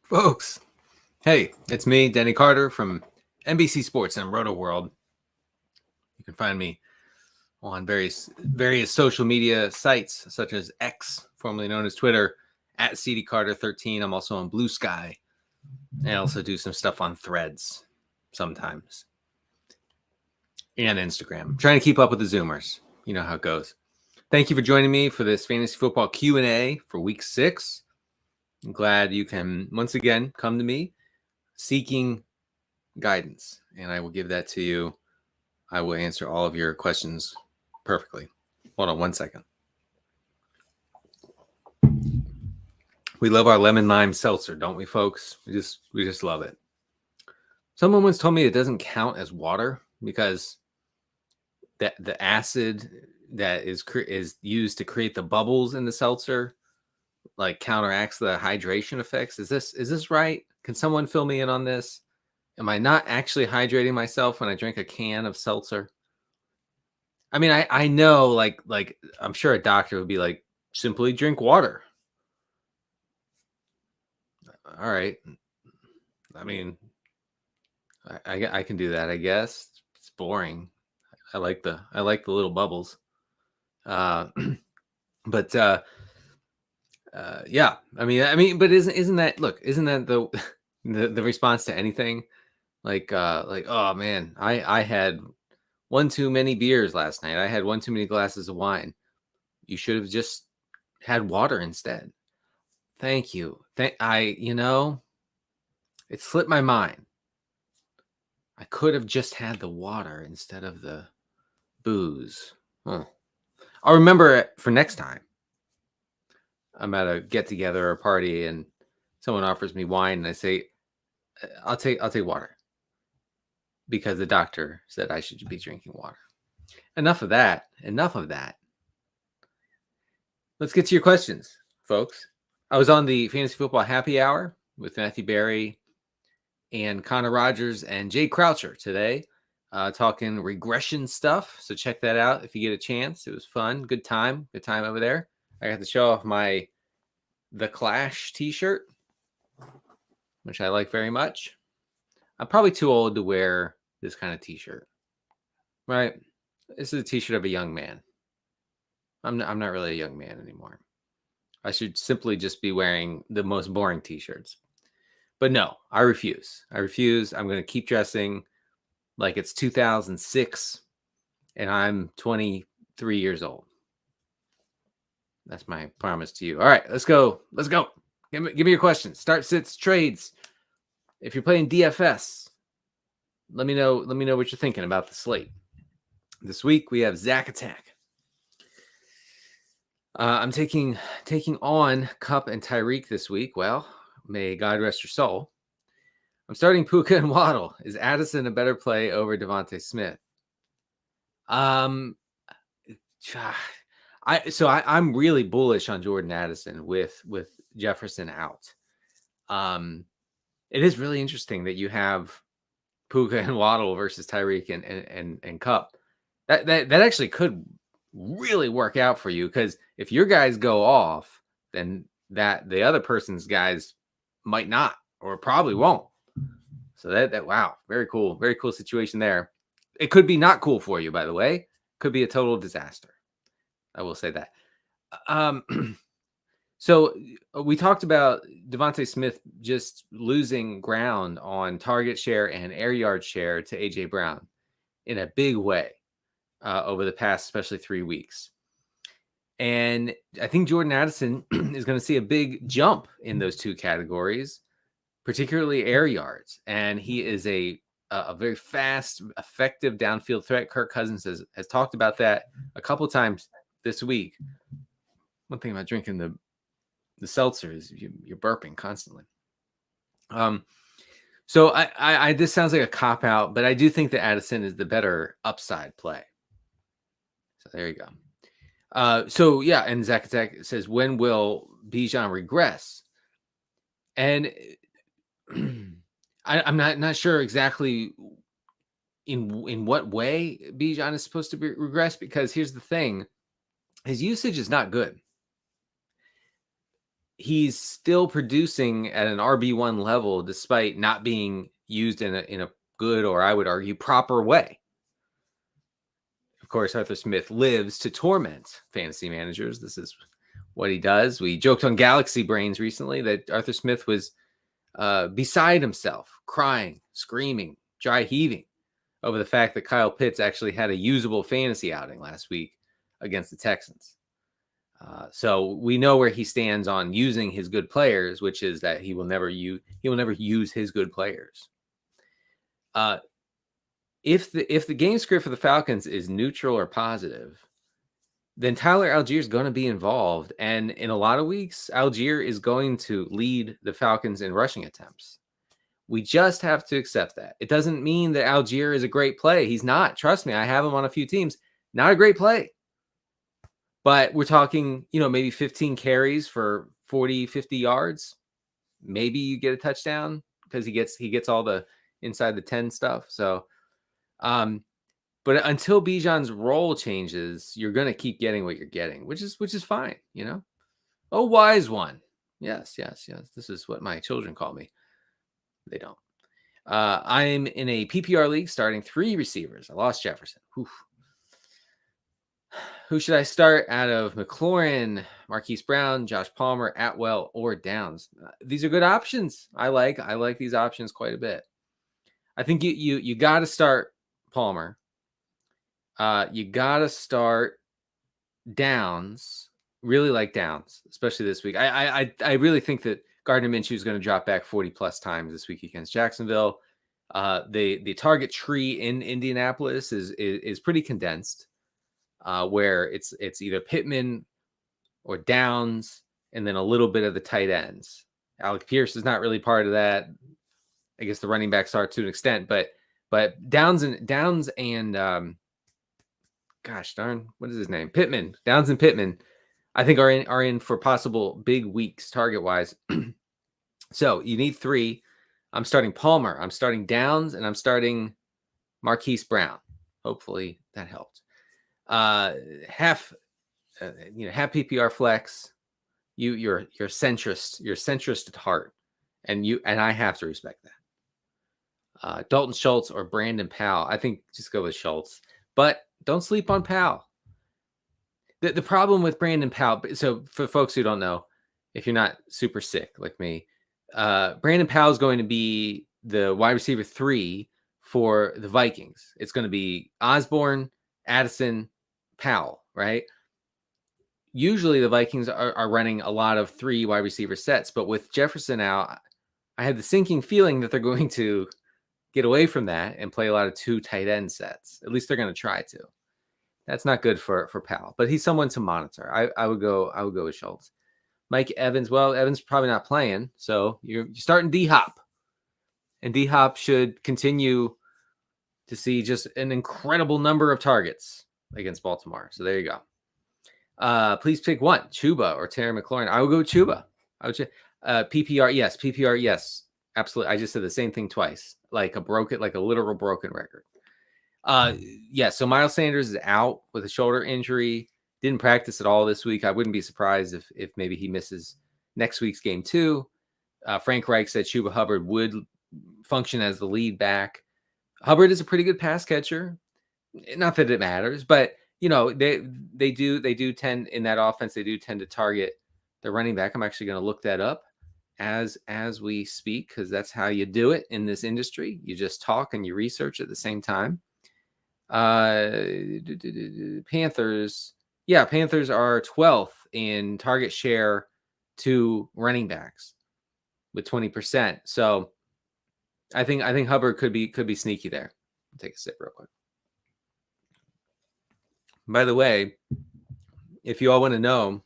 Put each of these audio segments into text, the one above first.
Folks, hey, it's me, Denny Carter from NBC Sports and Rotoworld. You can find me on various social media sites such as X, formerly known as Twitter, at CDCarter13. I'm also on Blue Sky. I also do some stuff on Threads sometimes. And Instagram. I'm trying to keep up with the Zoomers. You know how it goes. Thank you for joining me for this fantasy football Q&A for week 6. I'm glad you can once again come to me seeking guidance, and I will give that to you. I will answer all of your questions perfectly. Hold on one second. We love our lemon lime seltzer, don't we, folks? We just love it. Someone once told me it doesn't count as water because the acid that is used to create the bubbles in the seltzer like counteracts the hydration effects. Is this right? Can someone fill me in on this? Am I not actually hydrating myself when I drink a can of seltzer? I mean, I know like I'm sure a doctor would be like, simply drink water. All right. I mean, I can do that, I guess. It's boring. I like the little bubbles. But yeah. I mean, but isn't that the the response to anything? Like oh man, I had one too many beers last night. I had one too many glasses of wine. You should have just had water instead. Thank you. It slipped my mind. I could have just had the water instead of the booze. Huh. I'll remember it for next time. I'm at a get together or a party and someone offers me wine and I say, I'll take water because the doctor said I should be drinking water. Enough of that. Let's get to your questions, folks. I was on the Fantasy Football Happy Hour with Matthew Berry and Connor Rogers and Jay Croucher today, talking regression stuff. So check that out if you get a chance. It was fun. Good time over there. I got to show off my The Clash t-shirt, which I like very much. I'm probably too old to wear this kind of t-shirt, right? This is a t-shirt of a young man. I'm not really a young man anymore. I should simply just be wearing the most boring t-shirts. But no, I refuse. I'm going to keep dressing like it's 2006 and I'm 23 years old. That's my promise to you. All right, let's go. Give me your questions. Start, sits, trades. If you're playing DFS, let me know what you're thinking about the slate. This week we have Zach Attack. I'm taking on Cup and Tyreek this week. Well, may God rest your soul. I'm starting Puka and Waddle. Is Addison a better play over Devontae Smith? I'm really bullish on Jordan Addison with Jefferson out. It is really interesting that you have Puka and Waddle versus Tyreek and Cup. That actually could really work out for you because if your guys go off, then that the other person's guys might not or probably won't. So that wow, very cool situation there. It could be not cool for you, by the way. Could be a total disaster. I will say that. So we talked about Devontae Smith just losing ground on target share and air yard share to AJ Brown in a big way over the past, especially 3 weeks. And I think Jordan Addison is going to see a big jump in those two categories, particularly air yards. And he is a very fast, effective downfield threat. Kirk Cousins has talked about that a couple of times this week. One thing about drinking the seltzer is you're burping constantly. So I this sounds like a cop out, but I do think that Addison is the better upside play. So there you go. So yeah, and Zach Attack says, when will Bijan regress? And I'm not sure exactly in what way Bijan is supposed to regress, because here's the thing. His usage is not good. he's still producing at an RB1 level despite not being used in a good, or I would argue proper way. Of course, Arthur Smith lives to torment fantasy managers. This is what he does. We joked on Galaxy Brains recently that Arthur Smith was beside himself, crying, screaming, dry heaving over the fact that Kyle Pitts actually had a usable fantasy outing last week against the Texans. So we know where he stands on using his good players, which is that he will never use his good players. If the game script for the Falcons is neutral or positive, then Tyler Algier is going to be involved. And in a lot of weeks, Algier is going to lead the Falcons in rushing attempts. We just have to accept that. It doesn't mean that Algier is a great play. He's not. Trust me, I have him on a few teams. Not a great play. But we're talking, maybe 15 carries for 40, 50 yards. Maybe you get a touchdown because he gets all the inside the 10 stuff. So, but until Bijan's role changes, you're going to keep getting what you're getting, which is fine, Oh, wise one. Yes. This is what my children call me. They don't. I'm in a PPR league starting 3 receivers. I lost Jefferson. Oof. Who should I start out of McLaurin, Marquise Brown, Josh Palmer, Atwell, or Downs? These are good options. I like these options quite a bit. I think you got to start Palmer. You got to start Downs. Really like Downs, especially this week. I really think that Gardner Minshew is going to drop back 40 plus times this week against Jacksonville. The target tree in Indianapolis is pretty condensed. Where it's either Pittman or Downs, and then a little bit of the tight ends. Alec Pierce is not really part of that. I guess the running backs are to an extent, but Downs and gosh darn, what is his name? Pittman. Downs and Pittman, I think are in for possible big weeks target wise. So you need 3. I'm starting Palmer. I'm starting Downs, and I'm starting Marquise Brown. Hopefully that helped. Half PPR flex. You're centrist at heart, and I have to respect that. Dalton Schultz or Brandon Powell. I think just go with Schultz, but don't sleep on Powell. The problem with Brandon Powell. So for folks who don't know, if you're not super sick like me, Brandon Powell is going to be the wide receiver 3 for the Vikings. It's going to be Osborne, Addison, Powell, right? Usually the Vikings are running a lot of 3 wide receiver sets, but with Jefferson out, I have the sinking feeling that they're going to get away from that and play a lot of 2 tight end sets. At least they're going to try to. That's not good for Powell, but he's someone to monitor. I would go with Schultz. Mike Evans. Well, Evans probably not playing, so you're starting D-Hop, and D-Hop should continue to see just an incredible number of targets against Baltimore. So there you go. Please pick one, Chuba or Terry McLaurin. I would go Chuba. PPR, yes, absolutely. I just said the same thing twice, like a literal broken record. So Miles Sanders is out with a shoulder injury. Didn't practice at all this week. I wouldn't be surprised if maybe he misses next week's game too. Frank Reich said Chuba Hubbard would function as the lead back. Hubbard is a pretty good pass catcher. Not that it matters, but they do tend in that offense. They do tend to target the running back. I'm actually going to look that up as we speak, because that's how you do it in this industry. You just talk and you research at the same time. Panthers. Yeah, Panthers are 12th in target share to running backs with 20%. So I think Hubbard could be sneaky there. I'll take a sip real quick. By the way, if you all want to know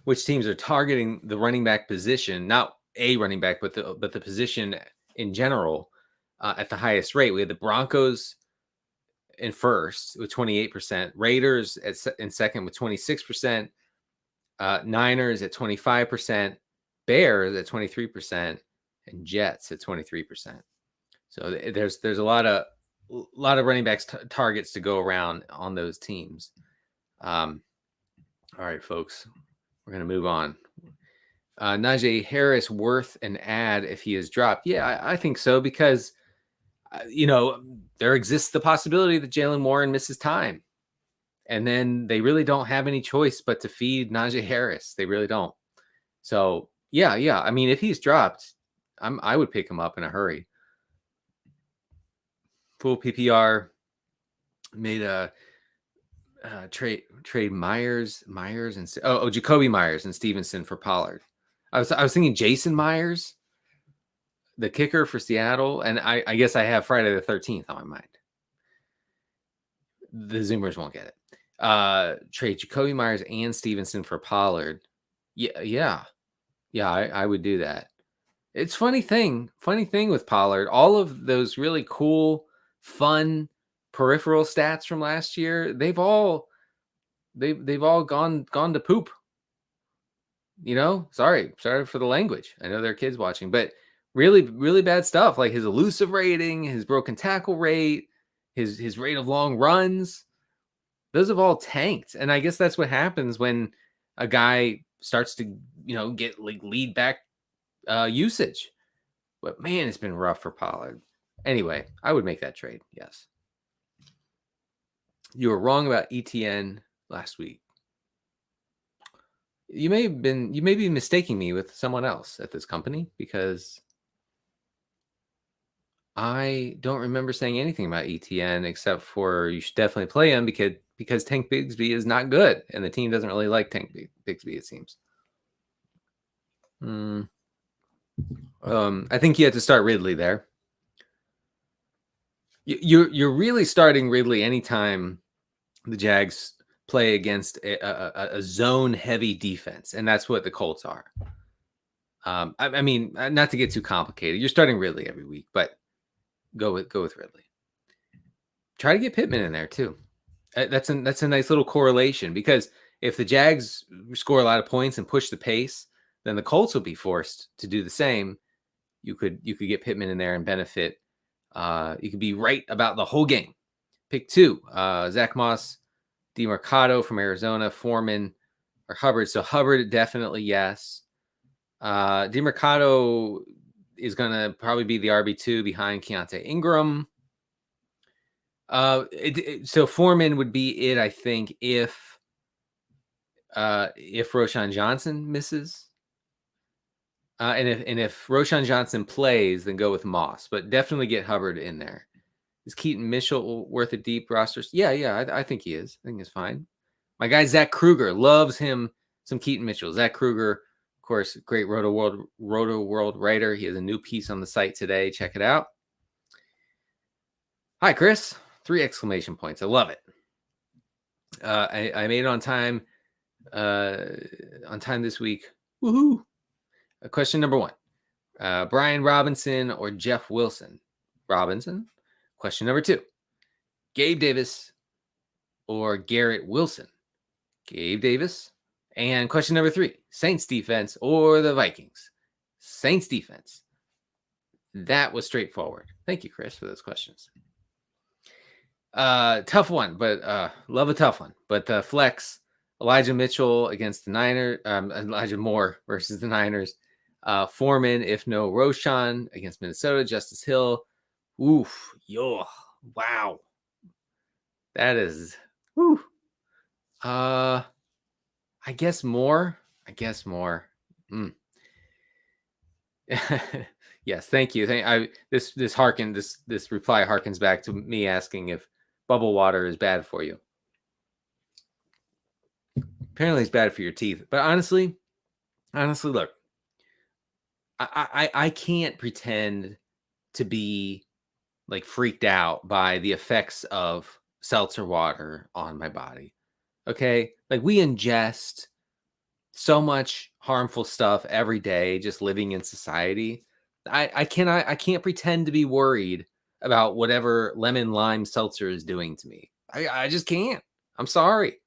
which teams are targeting the running back position, not a running back, but the position in general at the highest rate, we had the Broncos in first with 28%, Raiders in second with 26%, Niners at 25%, Bears at 23%, and Jets at 23%. So there's a lot of running backs targets to go around on those teams. All right, folks, we're going to move on. Najee Harris worth an ad if he is dropped? Yeah, I think so because, there exists the possibility that Jalen Warren misses time. And then they really don't have any choice but to feed Najee Harris. They really don't. So, yeah. I mean, if he's dropped, I would pick him up in a hurry. Full PPR made a trade Myers and Jacoby Myers and Stevenson for Pollard. I was thinking Jason Myers, the kicker for Seattle, and I guess I have Friday the 13th on my mind. The Zoomers won't get it. Trade Jacoby Myers and Stevenson for Pollard. Yeah. I would do that. It's funny thing with Pollard. All of those really cool, fun peripheral stats from last year, they've all gone to poop. Sorry for the language. I know there are kids watching, but really, really bad stuff. Like his elusive rating, his broken tackle rate, his rate of long runs. Those have all tanked. And I guess that's what happens when a guy starts to, get like lead back usage. But man, it's been rough for Pollard. Anyway, I would make that trade. Yes. You were wrong about ETN last week. You may be mistaking me with someone else at this company because I don't remember saying anything about ETN except for you should definitely play him because Tank Bigsby is not good and the team doesn't really like Tank Bigsby, it seems. I think you had to start Ridley there. You're really starting Ridley anytime the Jags play against a zone-heavy defense, and that's what the Colts are. I mean, not to get too complicated, you're starting Ridley every week, but go with Ridley. Try to get Pittman in there too. That's a nice little correlation because if the Jags score a lot of points and push the pace, then the Colts will be forced to do the same. You could get Pittman in there and benefit. You could be right about the whole game. Pick 2, Zach Moss, DeMarcado from Arizona, Foreman, or Hubbard. So Hubbard, definitely yes. DeMarcado is going to probably be the RB2 behind Keontae Ingram. So Foreman would be it, I think, if Roschon Johnson misses. And if Roschon Johnson plays, then go with Moss, but definitely get Hubbard in there. Is Keaton Mitchell worth a deep roster? Yeah, I think he is. I think it's fine. My guy Zach Kruger loves him some Keaton Mitchell. Zach Kruger, of course, great Rotoworld writer. He has a new piece on the site today. Check it out. Hi, Cris. 3 exclamation points. I love it. I made it on time. On time this week. Woohoo! Question number 1. Brian Robinson or Jeff Wilson? Robinson. Question number 2. Gabe Davis or Garrett Wilson? Gabe Davis. And question number 3. Saints defense or the Vikings? Saints defense. That was straightforward. Thank you, Cris, for those questions. Tough one, but love a tough one. But flex, Elijah Mitchell against the Niners. Elijah Moore versus the Niners. Foreman, if no Roschon against Minnesota. Justice Hill. Oof. Yo. Wow. That is. Whew. I guess more. Yes, thank you. This reply harkens back to me asking if bubble water is bad for you. Apparently it's bad for your teeth. But honestly, look, I can't pretend to be like freaked out by the effects of seltzer water on my body. Okay? Like we ingest so much harmful stuff every day just living in society. I can't pretend to be worried about whatever lemon lime seltzer is doing to me. I just can't. I'm sorry.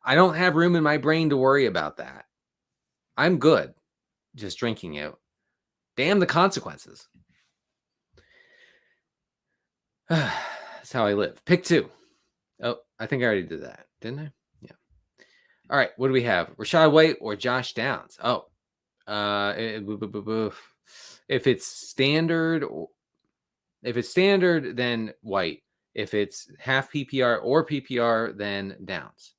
I don't have room in my brain to worry about that. I'm good just drinking it. Damn the consequences. That's how I live. Pick 2. Oh, I think I already did that, didn't I? Yeah. All right. What do we have? Rashad White or Josh Downs? Oh, If it's standard, then white. If it's half PPR or PPR, then downs.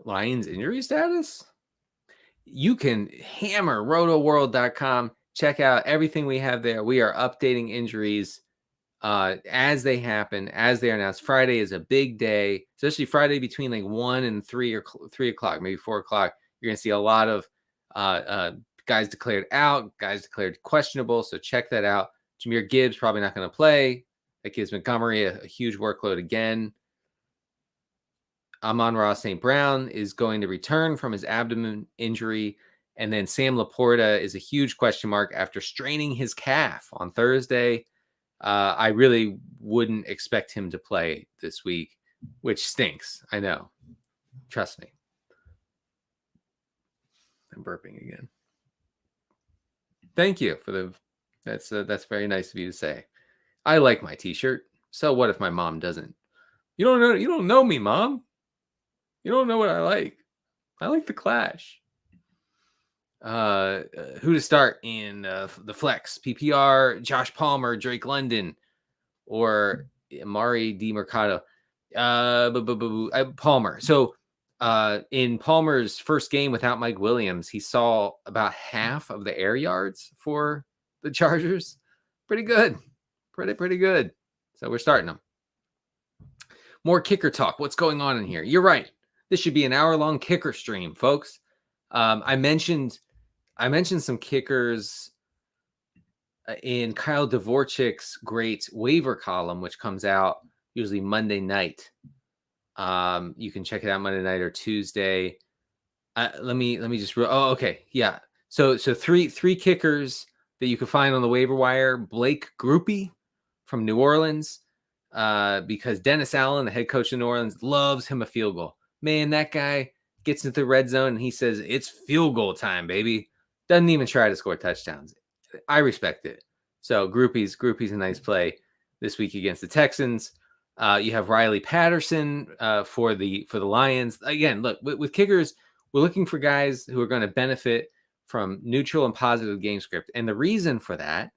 Lions injury status. You can hammer rotoworld.com. Check out everything we have there. We are updating injuries as they happen, as they are announced. Friday is a big day, especially Friday between like 1 and 3 or 3 o'clock, maybe 4 o'clock. You're going to see a lot of guys declared out, guys declared questionable. So check that out. Jahmyr Gibbs probably not going to play. That gives Montgomery a huge workload again. Amon-Ra St. Brown is going to return from his abdomen injury. And then Sam Laporta is a huge question mark after straining his calf on Thursday. I really wouldn't expect him to play this week, which stinks. I know. Trust me. I'm burping again. Thank you for that's very nice of you to say. I like my t-shirt. So what if my mom doesn't? You don't know me, Mom. You don't know what I like. I like the Clash. Who to start in the flex? PPR, Josh Palmer, Drake London, or Amari DiMercado. Palmer. So in Palmer's first game without Mike Williams, he saw about half of the air yards for the Chargers. Pretty good. Pretty good. So we're starting them. More kicker talk. What's going on in here? You're right. This should be an hour-long kicker stream, folks. I mentioned some kickers in Kyle Dvorchak's great waiver column, which comes out usually Monday night. You can check it out Monday night or Tuesday. Let me just. Oh, okay, yeah. So three kickers that you can find on the waiver wire. Blake Grupe from New Orleans, because Dennis Allen, the head coach of New Orleans, loves him a field goal. Man, that guy gets into the red zone and he says, it's field goal time, baby. Doesn't even try to score touchdowns. I respect it. So Grupe's a nice play this week against the Texans. You have Riley Patterson for the Lions. Again, look, with kickers, we're looking for guys who are going to benefit from neutral and positive game script. And the reason for that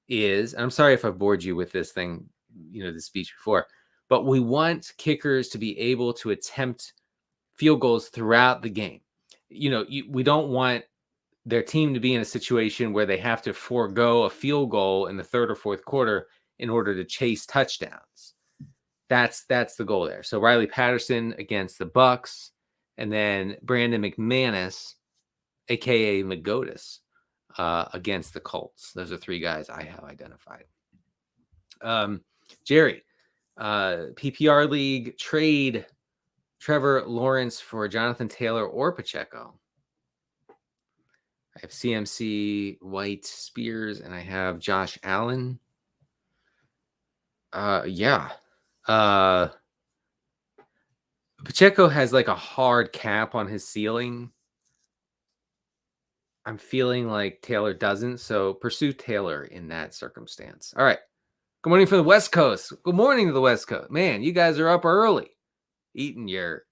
is, I'm sorry if I've bored you with this thing, this speech before, but we want kickers to be able to attempt field goals throughout the game. We don't want their team to be in a situation where they have to forego a field goal in the third or fourth quarter in order to chase touchdowns. That's the goal there. So Riley Patterson against the Bucks, and then Brandon McManus, aka McGotis, against the Colts. Those are three guys I have identified. Jerry, PPR league, trade Trevor Lawrence for Jonathan Taylor or Pacheco. I have CMC, White, Spears, and I have Josh Allen. Yeah. Pacheco has like a hard cap on his ceiling. I'm feeling like Taylor doesn't, so pursue Taylor in that circumstance. All right. Good morning from the West Coast. Good morning to the West Coast. Man, you guys are up early eating your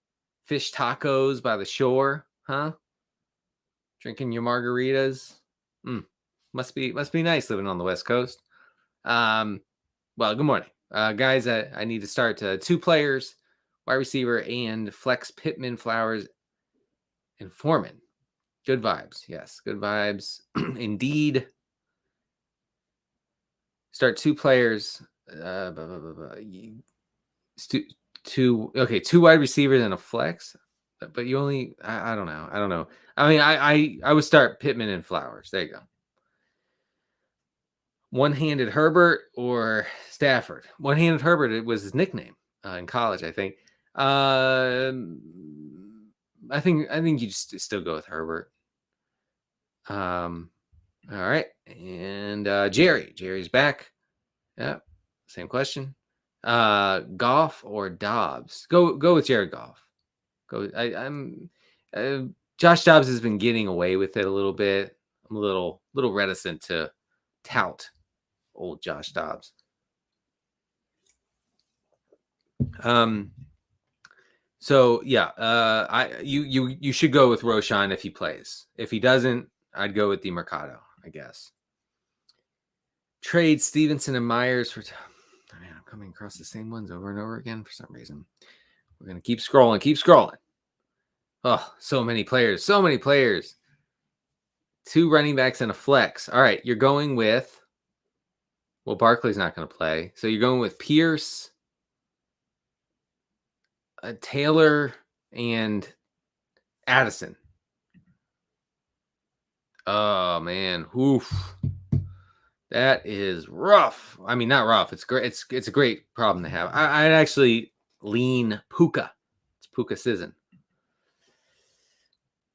fish tacos by the shore, huh? Drinking your margaritas. Must be nice living on the West Coast. Well, good morning. Guys, I need to start 2 players, wide receiver and flex Pittman, Flowers, and Foreman. Good vibes. Yes, good vibes. Indeed. Start 2 players. 2 wide receivers and a flex. But you only, I don't know. I mean, I would start Pittman and Flowers. There you go. One-handed Herbert or Stafford. One-handed Herbert, it was his nickname in college, I think. I think you just still go with Herbert. All right, and Jerry's back. Yeah, same question. Goff or Dobbs? Go with Jared Goff. Josh Dobbs has been getting away with it a little bit. I'm a little reticent to tout old Josh Dobbs. So yeah, you should go with Roshan if he plays. If he doesn't, I'd go with DeMercado, I guess. Trade Stevenson and Myers for. Man, I'm coming across the same ones over and over again for some reason. We're gonna keep scrolling. Oh, so many players. 2 running backs and a flex. All right, you're going with. Well, Barkley's not going to play, so you're going with Pierce, Taylor, and Addison. Oh man, oof. That is rough. I mean, not rough. It's great. It's a great problem to have. I'd actually lean Puka. It's Puka season.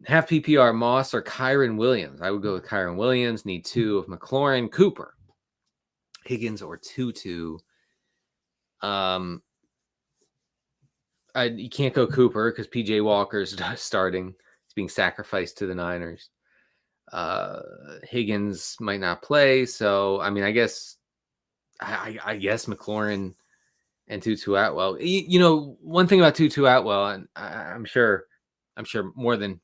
Half PPR Moss or Kyron Williams. I would go with Kyron Williams. Need 2 of McLaurin, Cooper, Higgins, or Tutu. You can't go Cooper because PJ Walker's starting. He's being sacrificed to the Niners. Higgins might not play, so I mean, I guess McLaurin and Tutu Atwell. One thing about Tutu Atwell, and I'm sure more than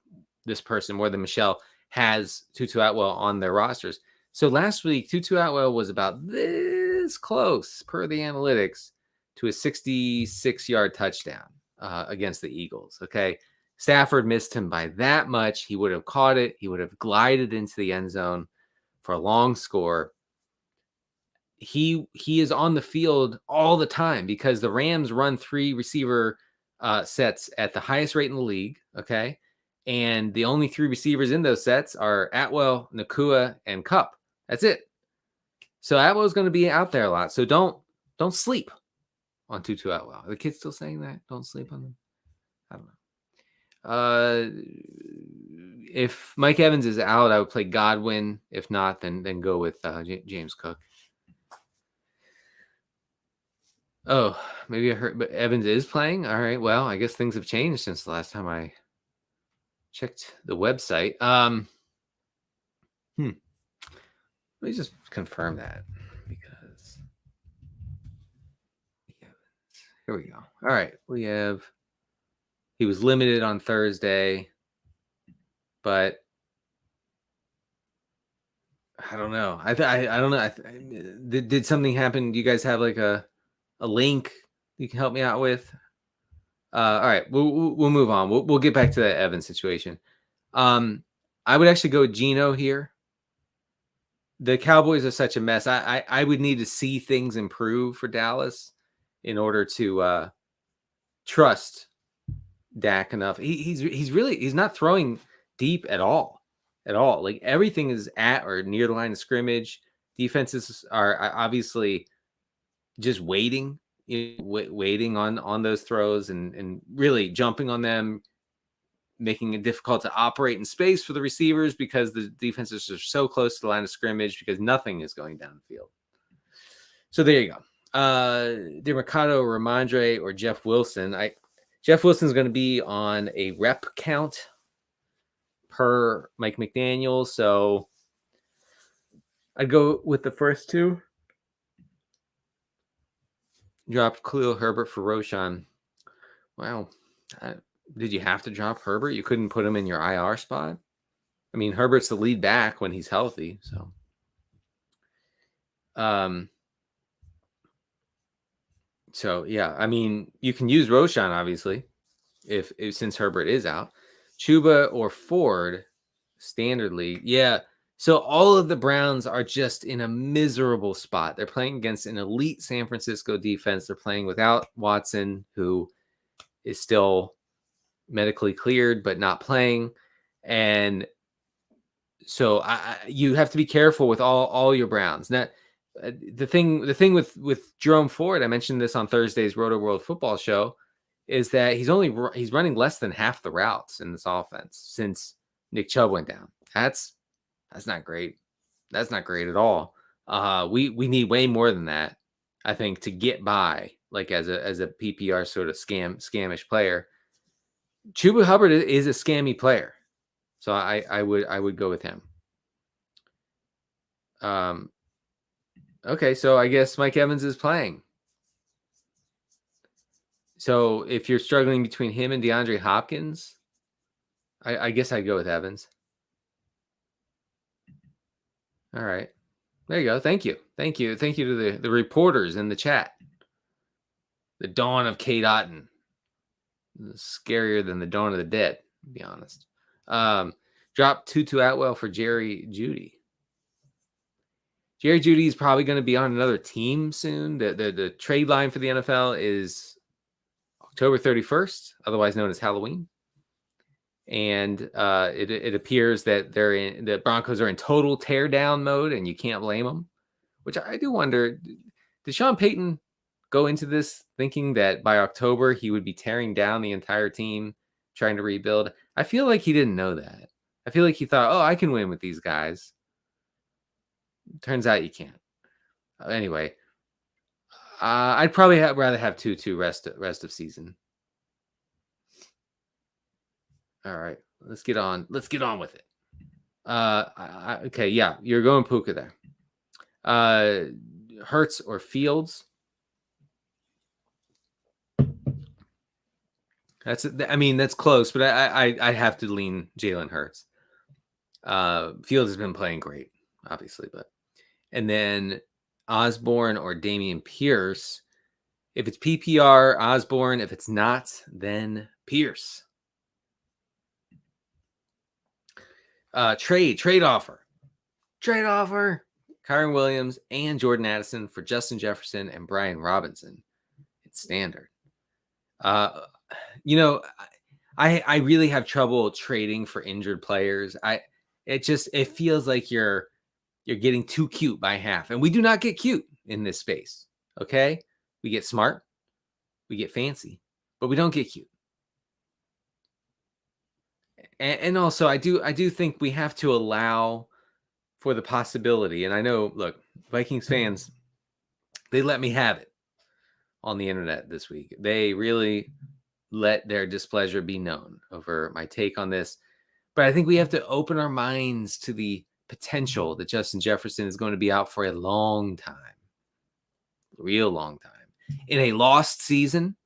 this person, more than Michelle, has Tutu Atwell on their rosters. So last week, Tutu Atwell was about this close, per the analytics, to a 66-yard touchdown against the Eagles. Okay. Stafford missed him by that much. He would have caught it. He would have glided into the end zone for a long score. He is on the field all the time because the Rams run 3 receiver sets at the highest rate in the league. Okay. And the only 3 receivers in those sets are Atwell, Nakua, and Kupp. That's it. So Atwell is going to be out there a lot. So don't sleep on Tutu Atwell. Are the kids still saying that? Don't sleep on them? I don't know. If Mike Evans is out, I would play Godwin. If not, then go with James Cook. Oh, maybe I heard, but Evans is playing. All right. Well, I guess things have changed since the last time I checked the website. Let me just confirm that because here we go. All right, he was limited on Thursday, but I don't know. I don't know. Did something happen? Do you guys have like a link you can help me out with? All right, we'll move on. We'll get back to that Evans situation. I would actually go with Geno here. The Cowboys are such a mess. I would need to see things improve for Dallas in order to trust Dak enough. He's not throwing deep at all. Like everything is at or near the line of scrimmage. Defenses are obviously just waiting on those throws and really jumping on them, making it difficult to operate in space for the receivers because the defenses are so close to the line of scrimmage because nothing is going down the field. So there you go. DeMercado, Ramondre, or Jeff Wilson. Jeff Wilson's going to be on a rep count per Mike McDaniel, so I'd go with the first 2. Dropped Khalil Herbert for Roshan. Wow. Did you have to drop Herbert? You couldn't put him in your IR spot? I mean, Herbert's the lead back when he's healthy, so. So yeah, I mean, you can use Roshan obviously, if since Herbert is out. Chuba or Ford, standard league. Yeah. So all of the Browns are just in a miserable spot. They're playing against an elite San Francisco defense. They're playing without Watson, who is still medically cleared but not playing, and so you have to be careful with all your Browns. Now, the thing with Jerome Ford, I mentioned this on Thursday's Rotoworld football show, is that he's running less than half the routes in this offense since Nick Chubb went down. That's not great. That's not great at all. We need way more than that, I think, to get by, like as a PPR sort of scamish player. Chuba Hubbard is a scammy player, so I would go with him. Okay, so I guess Mike Evans is playing. So if you're struggling between him and DeAndre Hopkins, I guess I'd go with Evans. All right. There you go. Thank you. Thank you. Thank you to the reporters in the chat. The dawn of Kate Otten. Scarier than the dawn of the dead, to be honest. Drop Tutu Atwell for Jerry Jeudy. Jerry Jeudy is probably going to be on another team soon. The trade line for the NFL is October 31st, otherwise known as Halloween. And it appears that the Broncos are in total tear down mode, and you can't blame them. Which I do wonder, did Sean Payton go into this thinking that by October he would be tearing down the entire team, trying to rebuild? I feel like he didn't know that. I feel like he thought, oh, I can win with these guys. Turns out you can't. Anyway, I'd probably rather have Tutu rest of season. All right, let's get on. Let's get on with it. Okay, yeah, you're going Puka there. Hurts or Fields? That's close, but I have to lean Jalen Hurts. Fields has been playing great, obviously, and then Osborne or Dameon Pierce. If it's PPR, Osborne. If it's not, then Pierce. Trade offer. Kyron Williams and Jordan Addison for Justin Jefferson and Brian Robinson. It's standard. I really have trouble trading for injured players. It feels like you're getting too cute by half, and we do not get cute in this space. Okay, we get smart, we get fancy, but we don't get cute. And also, I do think we have to allow for the possibility. And I know, look, Vikings fans, they let me have it on the internet this week. They really let their displeasure be known over my take on this. But I think we have to open our minds to the potential that Justin Jefferson is going to be out for a long time. Real long time. In a lost season,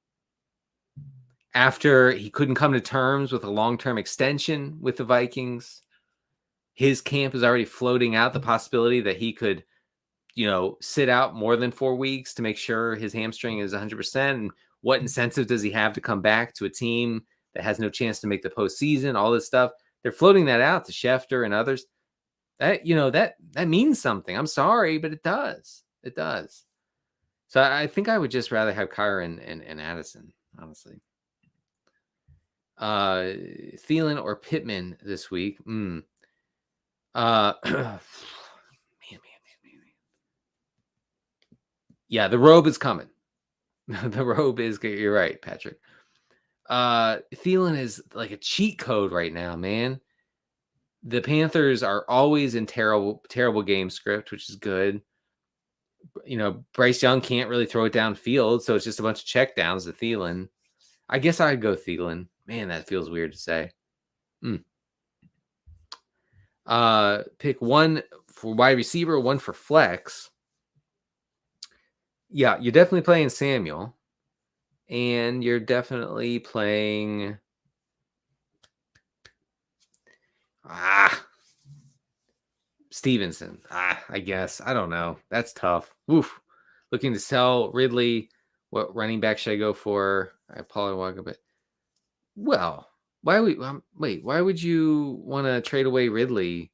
after he couldn't come to terms with a long-term extension with the Vikings, his camp is already floating out the possibility that he could, sit out more than 4 weeks to make sure his hamstring is 100%. And what incentive does he have to come back to a team that has no chance to make the postseason? All this stuff. They're floating that out to Schefter and others. That means something. I'm sorry, but it does. It does. So I think I would just rather have Kyron and Addison, honestly. Thielen or Pittman this week. Man. Yeah, the robe is coming. The robe is good. You're right, Patrick. Thielen is like a cheat code right now, man. The Panthers are always in terrible game script, which is good. Bryce Young can't really throw it downfield, so it's just a bunch of checkdowns to Thielen. I guess I'd go Thielen. Man, that feels weird to say. Pick one for wide receiver, one for flex. Yeah, you're definitely playing Samuel. And you're definitely playing... Stevenson. I guess. I don't know. That's tough. Oof. Looking to sell Ridley. What running back should I go for? I apologize a bit. Well, why would you want to trade away Ridley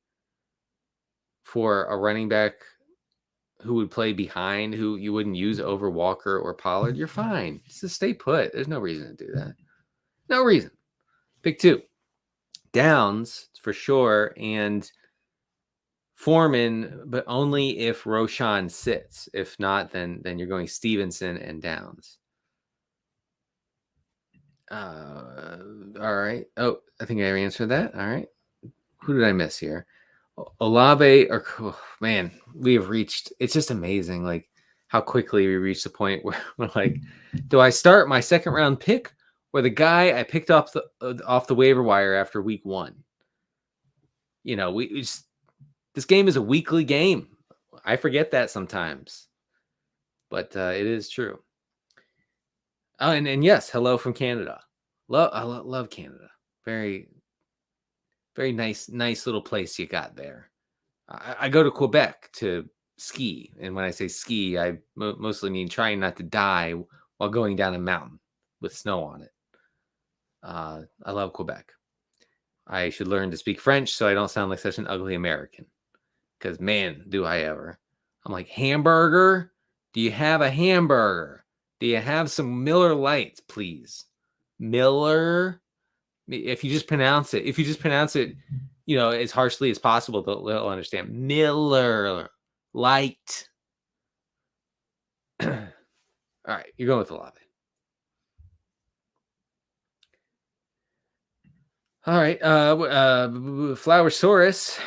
for a running back who would play behind, who you wouldn't use over Walker or Pollard? You're fine. Just stay put. There's no reason to do that. No reason. Pick two. Downs for sure, and Foreman, but only if Roshan sits. If not, then you're going Stevenson and Downs. All right. Oh, I think I answered that. All right. Who did I miss here? Olave man, we have reached. It's just amazing, like how quickly we reach the point where we're like, do I start my second round pick or the guy I picked off the waiver wire after week 1? This game is a weekly game. I forget that sometimes, but it is true. Oh, and yes, hello from Canada. I love Canada. Very, very nice little place you got there. I go to Quebec to ski, and when I say ski, I mostly mean trying not to die while going down a mountain with snow on it. I love Quebec. I should learn to speak French so I don't sound like such an ugly American. Because, man, do I ever. I'm like, hamburger? Do you have a hamburger? Do you have some Miller Lights, please? Miller? If you just pronounce it, as harshly as possible, they'll understand. Miller Light. All right, you're going with the Olave. All right, Flowersaurus,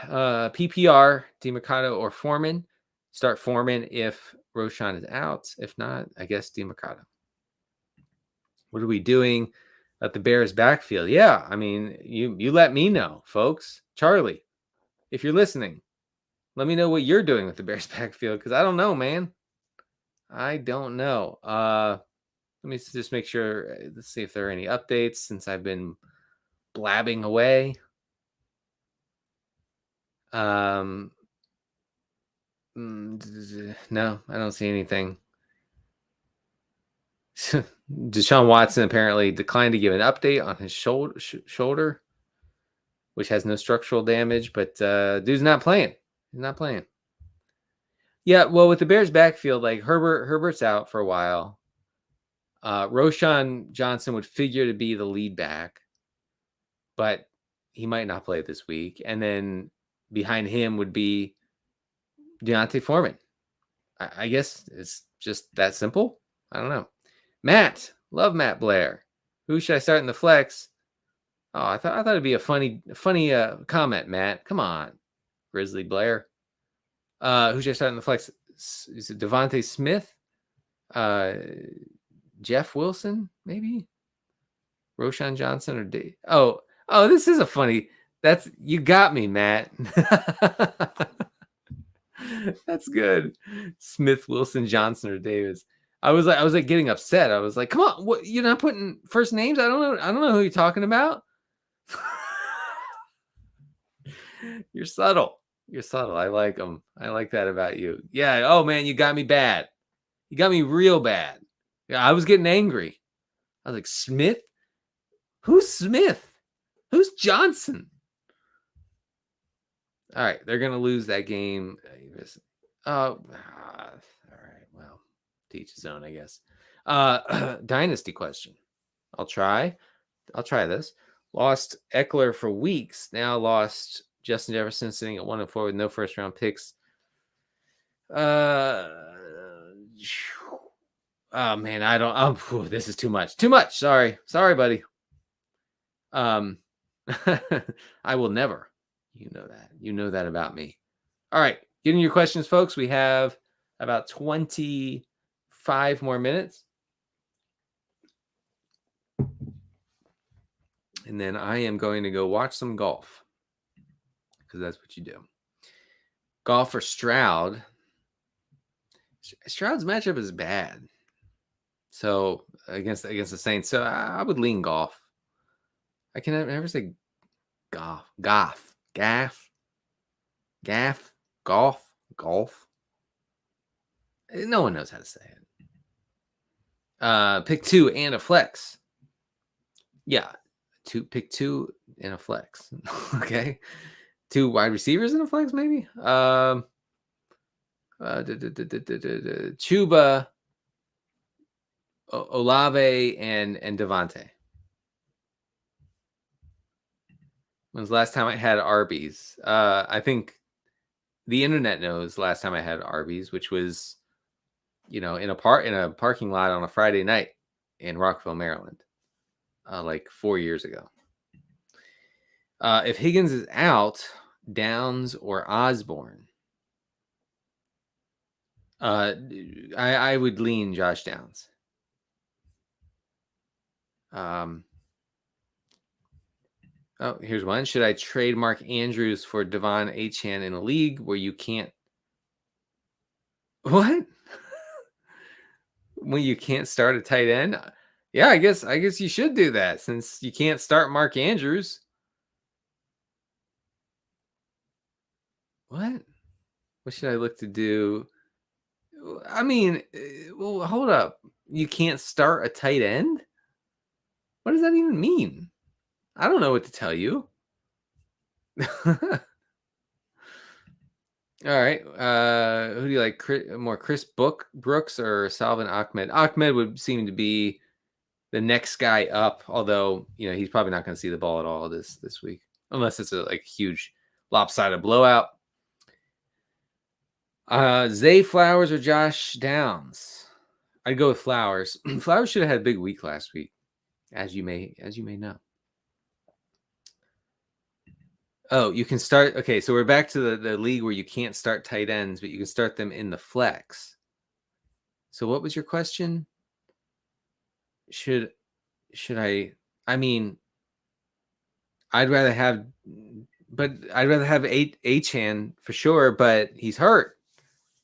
PPR, DeMarcado or Foreman. Start Foreman if Roschon is out. If not, I guess DeMarcado. What are we doing at the Bears backfield? Yeah, I mean, you let me know, folks. Charlie, if you're listening, let me know what you're doing with the Bears backfield, because I don't know, man. I don't know. Let me just make sure. Let's see if there are any updates since I've been blabbing away. No, I don't see anything. Deshaun Watson apparently declined to give an update on his shoulder, which has no structural damage, but dude's not playing. He's not playing. Yeah, well, with the Bears backfield, like Herbert's out for a while. Roschon Johnson would figure to be the lead back, but he might not play this week. And then behind him would be Deontay Foreman. I guess it's just that simple. I don't know. Matt, love Matt Blair. Who should I start in the flex? Oh, I thought it'd be a funny comment, Matt. Come on, Grizzly Blair. Who should I start in the flex? Is it Devontae Smith? Jeff Wilson, maybe? Roschon Johnson or Dave? Oh, this is a funny. You got me, Matt. That's good. Smith, Wilson, Johnson, or Davis. I was like getting upset. I was like, come on, what, you're not putting first names? I don't know who you're talking about. You're subtle. I like them. I like that about you. Yeah. Oh man, you got me bad. You got me real bad. Yeah, I was getting angry. I was like, Smith? Who's Smith? Who's Johnson? All right, they're gonna lose that game. All right. Well, teach his own, I guess. Dynasty question. I'll try this. Lost Eckler for weeks. Now lost Justin Jefferson sitting at 1-4 with no first round picks. Oh man, I don't. This is too much. Sorry, buddy. I will never. You know that. You know that about me. All right, get in your questions, folks. We have about 25 more minutes. And then I am going to go watch some golf, because that's what you do. Golf for Stroud. Stroud's matchup is bad. So against the Saints, so I would lean golf. I can never say golf. No one knows how to say it. Pick 2 and a flex. Yeah, pick 2 and a flex. Okay, 2 wide receivers in a flex, maybe. Chuba, Olave, and Devontae. When's the last time I had Arby's? I think the internet knows last time I had Arby's, which was, in a parking lot on a Friday night in Rockville, Maryland, like 4 years ago. If Higgins is out, Downs or Osborne, I would lean Josh Downs. Here's one. Should I trade Mark Andrews for Devon Achane in a league where you can't? What? when you can't start a tight end. Yeah, I guess you should do that since you can't start Mark Andrews. What should I look to do? I mean, well, hold up. You can't start a tight end? What does that even mean? I don't know what to tell you. All right. Who do you like more, Chris Brooks or Salvin Ahmed? Ahmed would seem to be the next guy up, although he's probably not going to see the ball at all this week, unless it's a huge lopsided blowout. Zay Flowers or Josh Downs? I'd go with Flowers. Flowers should have had a big week last week, as you may know. Oh, you can start. Okay, so we're back to the league where you can't start tight ends, but you can start them in the flex. So what was your question? Should I? I mean, I'd rather have Achane for sure, but he's hurt.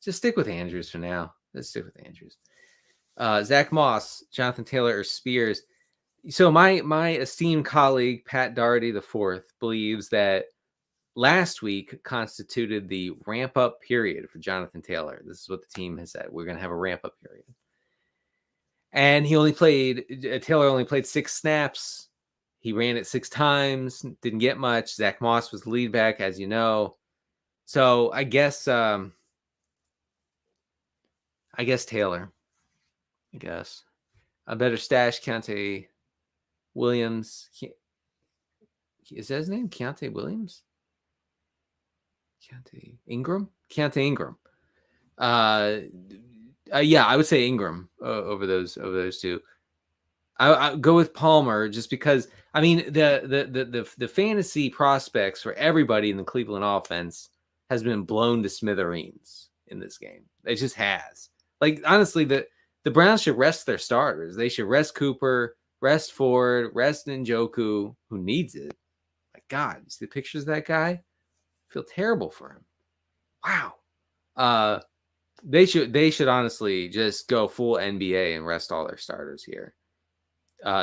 Just stick with Andrews for now. Let's stick with Andrews. Zach Moss, Jonathan Taylor, or Spears. So my esteemed colleague Pat Doherty IV believes that last week constituted the ramp-up period for Jonathan Taylor. This is what the team has said. We're going to have a ramp-up period. And Taylor only played 6 snaps. He ran it 6 times, didn't get much. Zach Moss was the lead back, as you know. So I guess Taylor. I guess. A better stash, Keontae Williams. Is that his name? Keontae Williams? Keontae Ingram? Keontae Ingram. Yeah, I would say Ingram over those two. I go with Palmer just because I mean the fantasy prospects for everybody in the Cleveland offense has been blown to smithereens in this game. It just has. Like honestly, the Browns should rest their starters. They should rest Cooper, rest Ford, rest Njoku, who needs it. My God, you see the pictures of that guy? I feel terrible for him. Wow. They should honestly just go full NBA and rest all their starters here.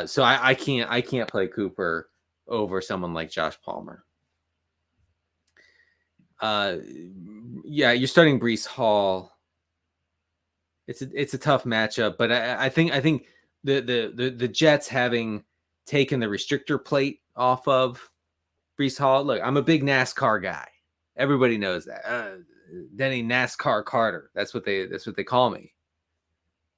So I can't play Cooper over someone like Josh Palmer. Yeah, you're starting Breece Hall. It's a tough matchup, but I think the Jets having taken the restrictor plate off of Breece Hall. Look, I'm a big NASCAR guy. Everybody knows that. Denny NASCAR Carter. That's what they call me.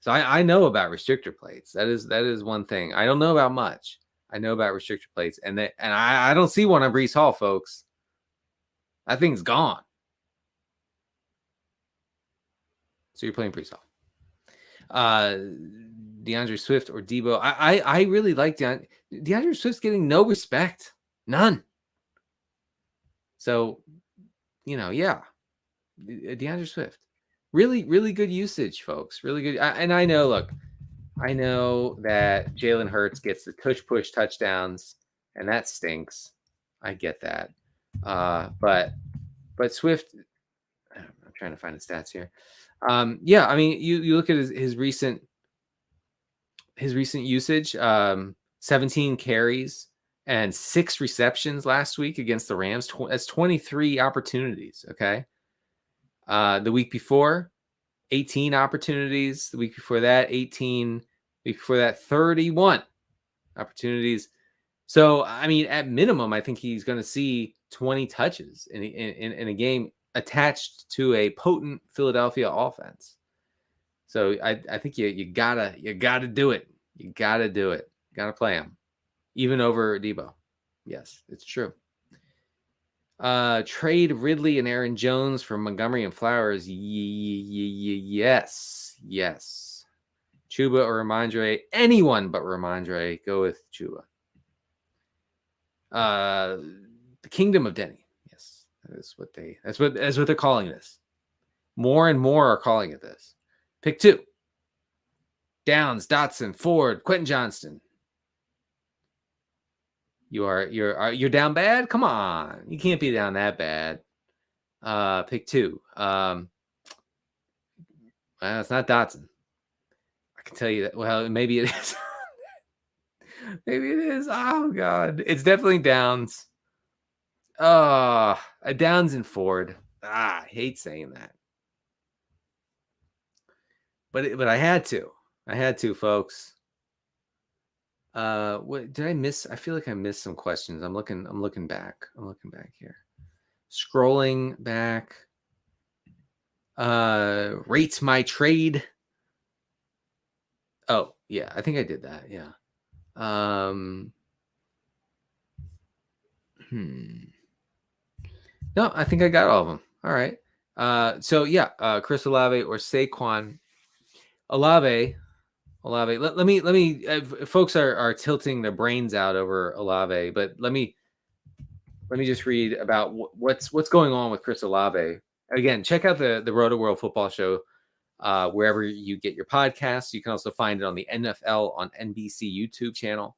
So I know about restrictor plates. That is one thing. I don't know about much. I know about restrictor plates, and I don't see one on Breece Hall, folks. That thing's gone. So you're playing Breece Hall. DeAndre Swift or Debo. I really like DeAndre Swift's getting no respect. None. So, yeah. DeAndre Swift. Really, really good usage, folks. Really good. And I know that Jalen Hurts gets the tush-push touchdowns, and that stinks. I get that. But Swift, I'm trying to find the stats here. Yeah, I mean, you look at his recent usage, 17 carries and 6 receptions last week against the Rams. That's 23 opportunities, okay? The week before, 18 opportunities. The week before that, 18. The week before that, 31 opportunities. So, I mean, at minimum, I think he's going to see 20 touches in a game attached to a potent Philadelphia offense. So I think you gotta do it. You gotta do it. Gotta play him, even over Debo. Yes, it's true. Trade Ridley and Aaron Jones for Montgomery and Flowers. Yes. Chuba or Ramondre? Anyone but Ramondre. Go with Chuba. The Kingdom of Denny. Yes, that's what they're calling this. More and more are calling it this. Pick 2. Downs, Dotson, Ford, Quentin Johnston. You're down bad? Come on. You can't be down that bad. Pick 2. Well, it's not Dotson. can tell you that. Well, maybe it is. Maybe it is. Oh God, it's definitely Downs. Downs and Ford. I hate saying that, but I had to. I had to, folks. What did I miss? I feel like I missed some questions. I'm looking back. I'm looking back here. Scrolling back. Rates my trade. Oh, yeah, I think I did that. Yeah. No, I think I got all of them. All right. So yeah, Chris Olave or Saquon. Olave. Let me. Folks are tilting their brains out over Olave, but let me just read about what's going on with Chris Olave. Again, check out the Rotoworld Football Show wherever you get your podcasts. You can also find it on the NFL on NBC YouTube channel.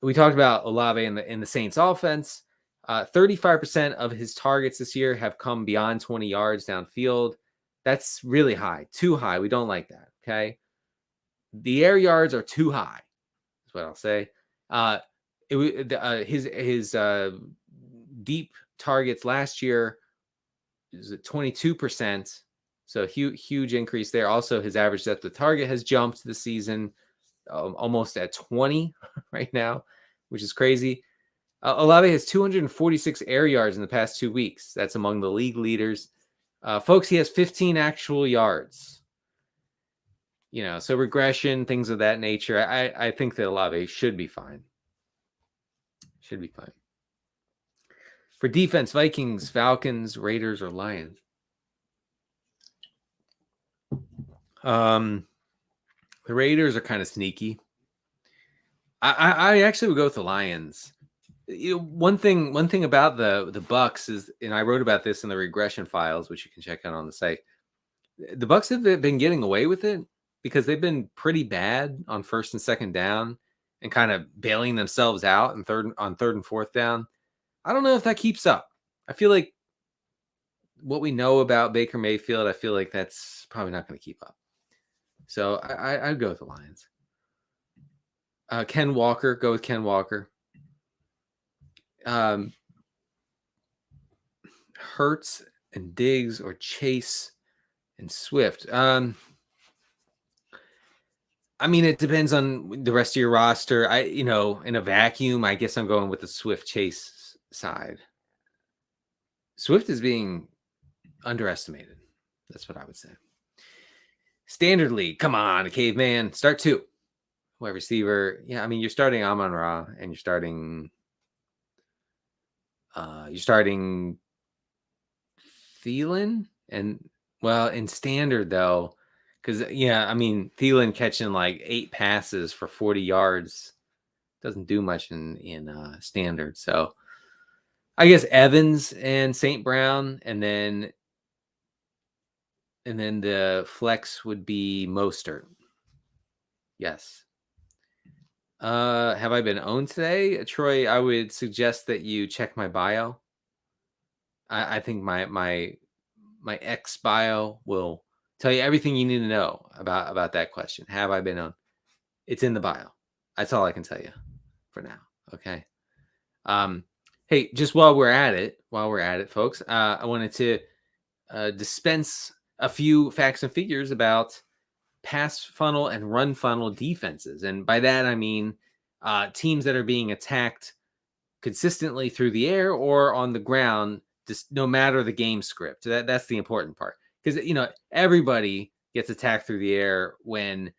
We talked about Olave in the Saints offense. 35% of his targets this year have come beyond 20 yards downfield. That's really high, too high. We don't like that. Okay. The air yards are too high. That's what I'll say. His deep targets last year is at 22%. So huge increase there. Also, his average depth of target has jumped this season, almost at 20 right now, which is crazy. Olave has 246 air yards in the past 2 weeks. That's among the league leaders. Folks, he has 15 actual yards. So regression, things of that nature. I think that Olave should be fine. Should be fine. For defense, Vikings, Falcons, Raiders, or Lions. The Raiders are kind of sneaky. I actually would go with the Lions. One thing about the Bucks is, and I wrote about this in the regression files, which you can check out on the site. The Bucks have been getting away with it because they've been pretty bad on first and second down and kind of bailing themselves out and third and fourth down. I don't know if that keeps up. I feel like what we know about Baker Mayfield, I feel like that's probably not going to keep up. So I'd go with the Lions. Ken Walker, go with Ken Walker. Hurts and Diggs or Chase and Swift. I mean, it depends on the rest of your roster. In a vacuum, I guess I'm going with the Swift Chase side. Swift is being underestimated. That's what I would say. Standard league. Come on, caveman. Start 2. Wide receiver. Yeah, I mean, you're starting Amon-Ra and you're starting Thielen. And well, in standard though, because I mean, Thielen catching like 8 passes for 40 yards doesn't do much in standard. So I guess Evans and St. Brown, and then the flex would be Mostert. Yes. Have I been owned today? Troy, I would suggest that you check my bio. I think my X bio will tell you everything you need to know about that question. Have I been owned? It's in the bio. That's all I can tell you for now. Okay. Hey, just while we're at it, folks, I wanted to dispense a few facts and figures about pass funnel and run funnel defenses. And by that, I mean teams that are being attacked consistently through the air or on the ground, just no matter the game script. That's the important part. Because, everybody gets attacked through the air when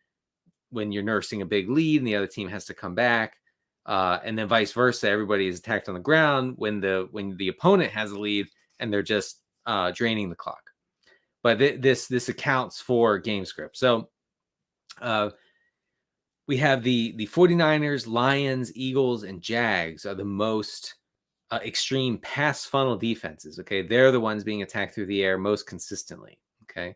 you're nursing a big lead and the other team has to come back. And then vice versa, everybody is attacked on the ground when the opponent has a lead and they're just draining the clock. But this accounts for game script. So we have the 49ers, Lions, Eagles, and Jags are the most extreme pass funnel defenses. Okay, they're the ones being attacked through the air most consistently. Okay,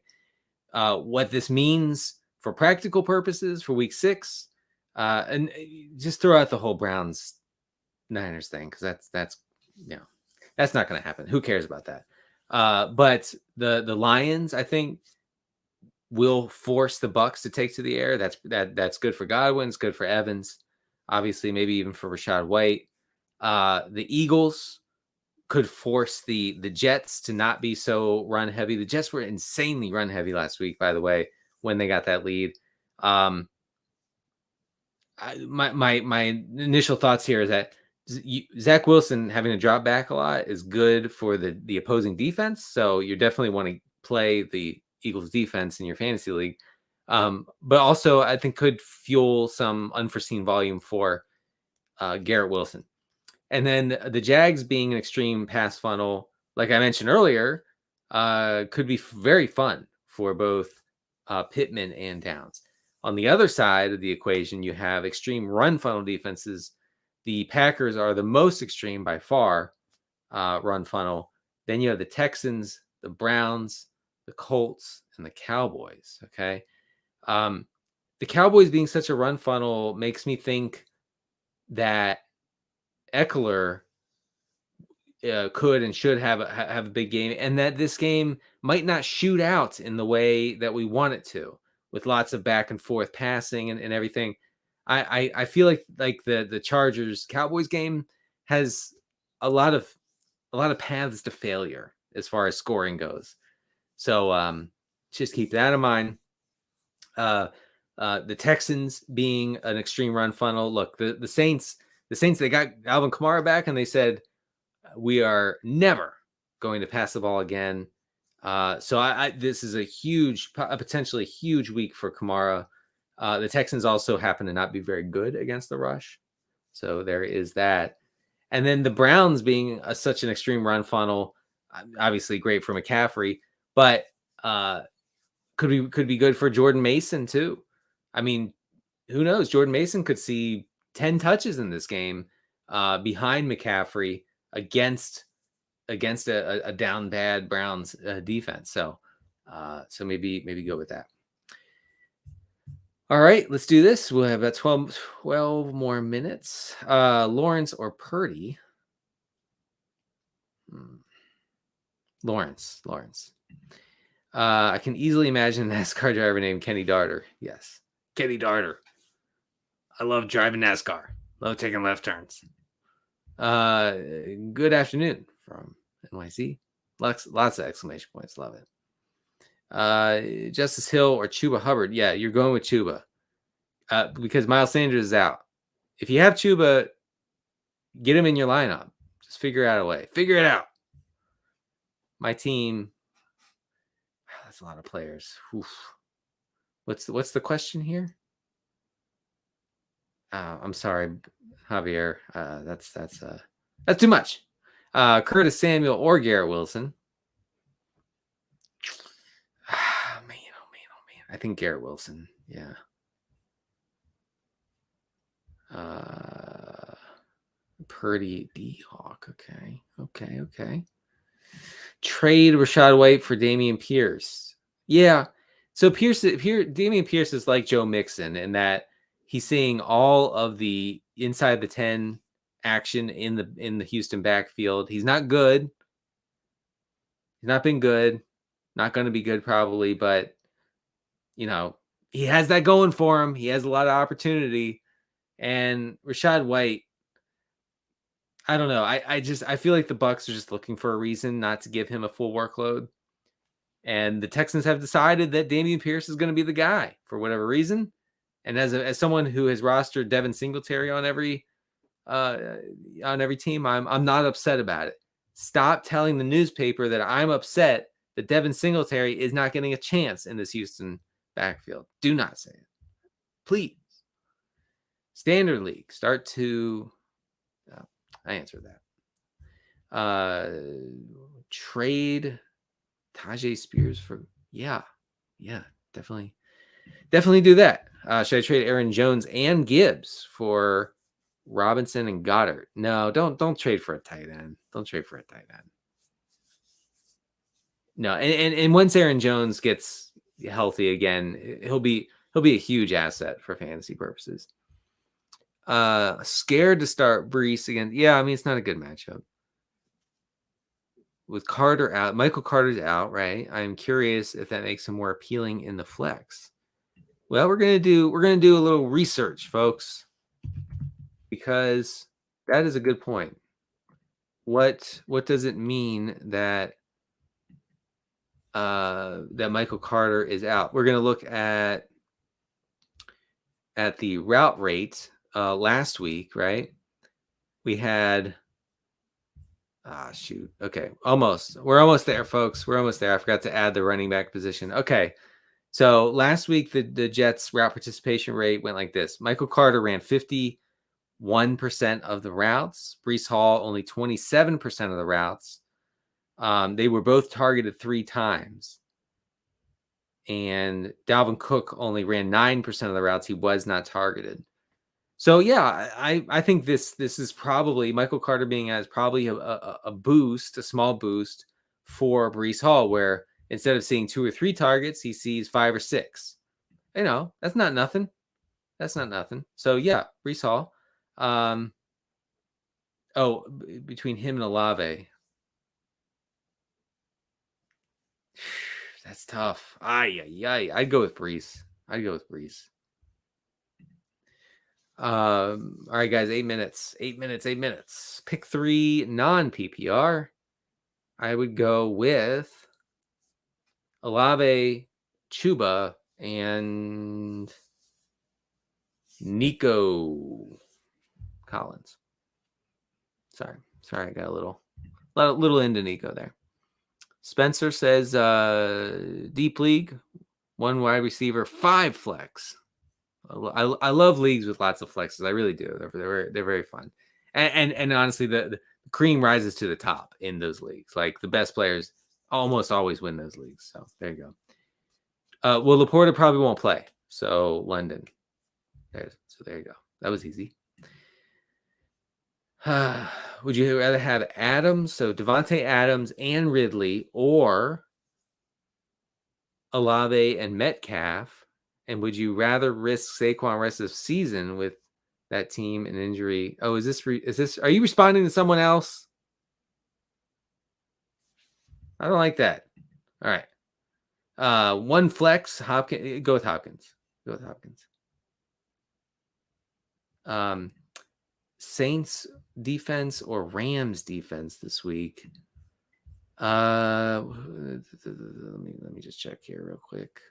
what this means for practical purposes for week 6, and just throw out the whole Browns Niners thing because that's not going to happen. Who cares about that? But the Lions, I think will force the Bucs to take to the air. That's good for Godwin. It's good for Evans. Obviously, maybe even for Rachaad White. The Eagles could force the Jets to not be so run heavy. The Jets were insanely run heavy last week, by the way, when they got that lead. My initial thoughts here is that Zach Wilson having to drop back a lot is good for the opposing defense. So you definitely want to play the Eagles defense in your fantasy league. But also I think could fuel some unforeseen volume for Garrett Wilson. And then the Jags being an extreme pass funnel, like I mentioned earlier, could be very fun for both Pittman and Downs. On the other side of the equation, you have extreme run funnel defenses. The Packers are the most extreme by far run funnel. Then you have the Texans, the Browns, the Colts, and the Cowboys. Okay. The Cowboys being such a run funnel makes me think that Eckler could and should have a big game, and that this game might not shoot out in the way that we want it to, with lots of back and forth passing and everything. I feel like the Chargers Cowboys game has a lot of paths to failure as far as scoring goes. So just keep that in mind. The Texans being an extreme run funnel. Look, the Saints, they got Alvin Kamara back, and they said, we are never going to pass the ball again. So this is a potentially huge week for Kamara. The Texans also happen to not be very good against the rush. So there is that. And then the Browns being such an extreme run funnel, obviously great for McCaffrey, but could be good for Jordan Mason too. I mean, who knows? Jordan Mason could see 10 touches in this game behind McCaffrey against a down bad Browns defense. So maybe go with that. All right, let's do this. We'll have about 12 more minutes. Lawrence or Purdy? Lawrence. I can easily imagine a NASCAR driver named Kenny Darter. Yes, Kenny Darter. I love driving NASCAR. Love taking left turns. Good afternoon from NYC. Lots of exclamation points. Love it. Justice Hill or Chuba Hubbard. Yeah, you're going with Chuba. Because Miles Sanders is out. If you have Chuba, get him in your lineup. Just figure out a way. Figure it out. My team. That's a lot of players. Oof. What's the question here? I'm sorry, Javier. That's too much. Curtis Samuel or Garrett Wilson. Man. I think Garrett Wilson. Yeah. Purdy D-Hawk. Okay. Trade Rachaad White for Dameon Pierce. Yeah. So Dameon Pierce is like Joe Mixon in that he's seeing all of the inside the 10 action in the Houston backfield. He's not good. He's not been good. Not going to be good probably, but he has that going for him. He has a lot of opportunity. And Rachaad White, I don't know. I feel like the Bucs are just looking for a reason not to give him a full workload. And the Texans have decided that Dameon Pierce is going to be the guy for whatever reason. And as someone who has rostered Devin Singletary on every team, I'm not upset about it. Stop telling the newspaper that I'm upset that Devin Singletary is not getting a chance in this Houston backfield. Do not say it. Please. Standard League. Start to... I answered that. Trade Tajay Spears for... Yeah, definitely do that. Should I trade Aaron Jones and Gibbs for Robinson and Goddard? No, don't trade for a tight end. Don't trade for a tight end. No, and once Aaron Jones gets healthy again, he'll be a huge asset for fantasy purposes. Scared to start Brees again. Yeah, I mean, it's not a good matchup. with Carter out, Michael Carter's out, right? I'm curious if that makes him more appealing in the flex. Well, we're gonna do a little research, folks, because that is a good point. What does it mean that that Michael Carter is out? We're gonna look at the route rate last week, right? We had shoot. Okay, almost. We're almost there, folks. We're almost there. I forgot to add the running back position. Okay. So last week the Jets route participation rate went like this. Michael Carter ran 51% of the routes. Breece Hall only 27% of the routes. They were both targeted 3 times. And Dalvin Cook only ran 9% of the routes. He was not targeted. So yeah, I think this is probably Michael Carter being as probably a boost, a small boost for Breece Hall, where instead of seeing 2 or 3 targets, he sees 5 or 6. That's not nothing. That's not nothing. So yeah, Breece Hall. Between him and Olave. That's tough. I'd go with Breece. All right, guys, 8 minutes. Pick 3 non-PPR. I would go with Olave, Chuba, and Nico Collins. Sorry, I got a little into Nico there. Spencer says deep league, 1 wide receiver, 5 flex. I love leagues with lots of flexes. I really do. They're very fun. And honestly, the cream rises to the top in those leagues. Like the best players almost always win those leagues. So there you go. Well, Laporta probably won't play. So London. There you go. That was easy. Would you rather have Adams, so Devontae Adams and Ridley, or Olave and Metcalf? And would you rather risk Saquon rest of the season with that team and injury? Oh, is this? Are you responding to someone else? I don't like that. All right. 1 flex. Hopkins. Go with Hopkins. Saints defense or Rams defense this week? Let me just check here real quick.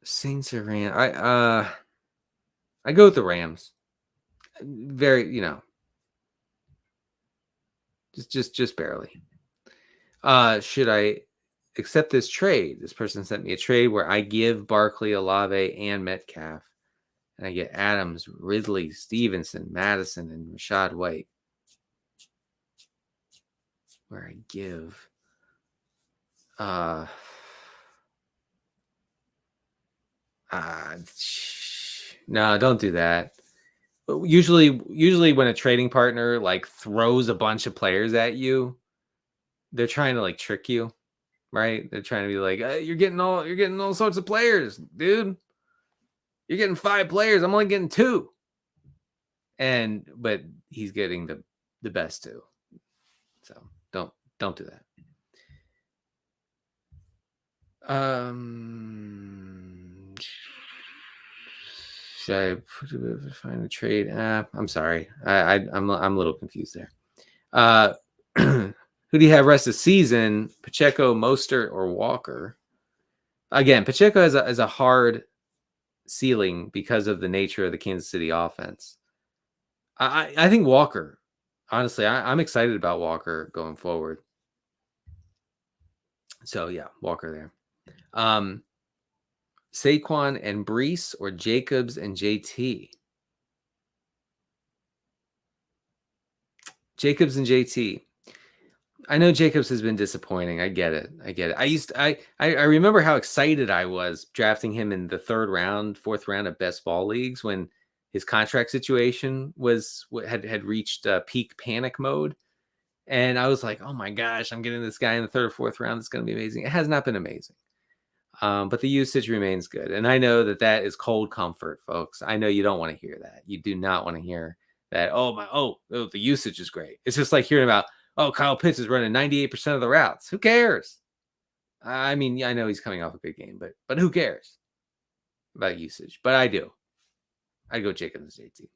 Saints or Rams? I go with the Rams. Very, just barely. Should I accept this trade? This person sent me a trade where I give Barkley, Olave, and Metcalf, and I get Adams, Ridley, Stevenson, Madison, and Rashad White. Where I give no, don't do that. Usually when a trading partner like throws a bunch of players at you, they're trying to like trick you, right? They're trying to be like, you're getting all sorts of players, dude. You're getting 5 players. I'm only getting 2. But he's getting the best 2. So don't do that. Should I find a trade app? I'm sorry. I'm a little confused there. Who do you have rest of the season? Pacheco, Mostert, or Walker? Again, Pacheco has a hard ceiling because of the nature of the Kansas City offense. I think Walker. Honestly, I'm excited about Walker going forward. So yeah, Walker there. Saquon and Breece or Jacobs and JT? Jacobs and JT. I know Jacobs has been disappointing. I get it. I remember how excited I was drafting him in the 3rd round, 4th round of best ball leagues when his contract situation had reached peak panic mode. And I was like, oh my gosh, I'm getting this guy in the 3rd or 4th round. It's going to be amazing. It has not been amazing. But the usage remains good. And I know that is cold comfort, folks. I know you don't want to hear that. You do not want to hear that, the usage is great. It's just like hearing about, Kyle Pitts is running 98% of the routes. Who cares? I mean, I know he's coming off a good game, but who cares about usage? But I do. I go Jacob the JT.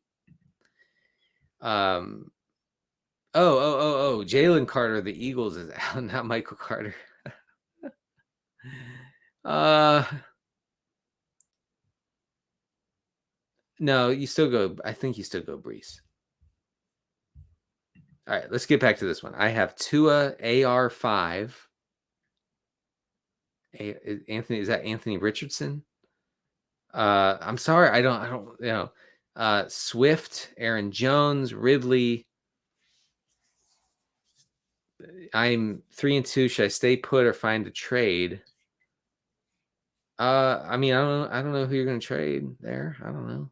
Jalen Carter, the Eagles is out, not Michael Carter. No, you still go. I think you still go Brees. All right, let's get back to this one. I have Tua AR5. Anthony, is that Anthony Richardson? I'm sorry, I don't. Swift, Aaron Jones, Ridley. I'm 3-2. Should I stay put or find a trade? I mean, I don't know who you're going to trade there. I don't know.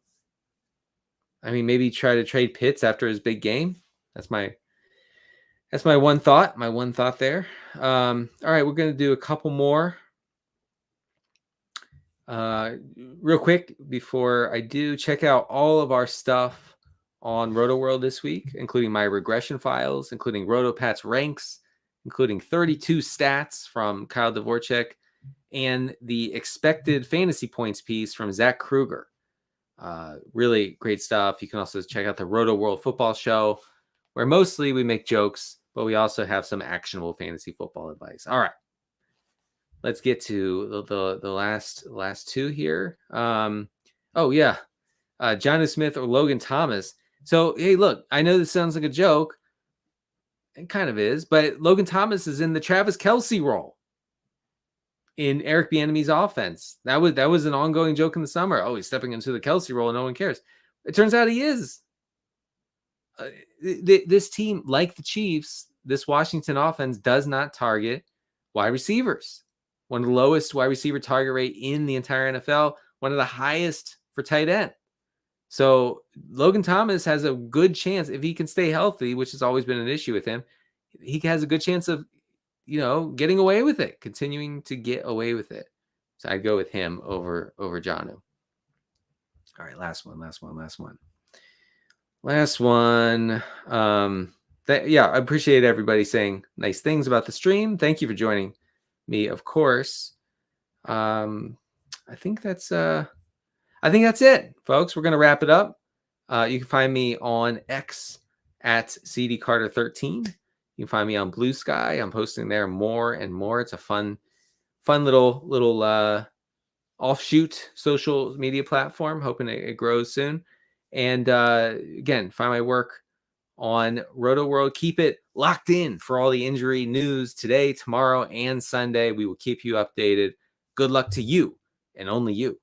I mean, maybe try to trade Pitts after his big game. That's my one thought. My one thought there. All right, we're going to do a couple more. Real quick before I do, check out all of our stuff on Rotoworld this week, including my regression files, including RotoPat's ranks, including 32 stats from Kyle Dvorchak, and the expected fantasy points piece from Zach Kruger. Really great stuff. You can also check out the Rotoworld football show, where mostly we make jokes, but we also have some actionable fantasy football advice. All right, let's get to the last two here. Jonnu Smith or Logan Thomas. So, hey, look, I know this sounds like a joke. It kind of is, but Logan Thomas is in the Travis Kelce role in Eric Bieniemy's offense. That was an ongoing joke in the summer. Oh, he's stepping into the Kelce role and no one cares. It turns out he is. This team, like the Chiefs, this Washington offense does not target wide receivers. One of the lowest wide receiver target rate in the entire NFL, one of the highest for tight end. So Logan Thomas has a good chance, if he can stay healthy, which has always been an issue with him, he has a good chance of, getting away with it, continuing to get away with it. So I'd go with him over Jonnu. All right, last one. I appreciate everybody saying nice things about the stream. Thank you for joining me, of course. I think that's it, folks. We're going to wrap it up. You can find me on X at CDCarter13. You can find me on Blue Sky. I'm posting there more and more. It's a fun little offshoot social media platform. Hoping it grows soon. And again, find my work on Rotoworld. Keep it locked in for all the injury news today, tomorrow, and Sunday. We will keep you updated. Good luck to you and only you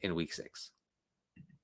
in week 6.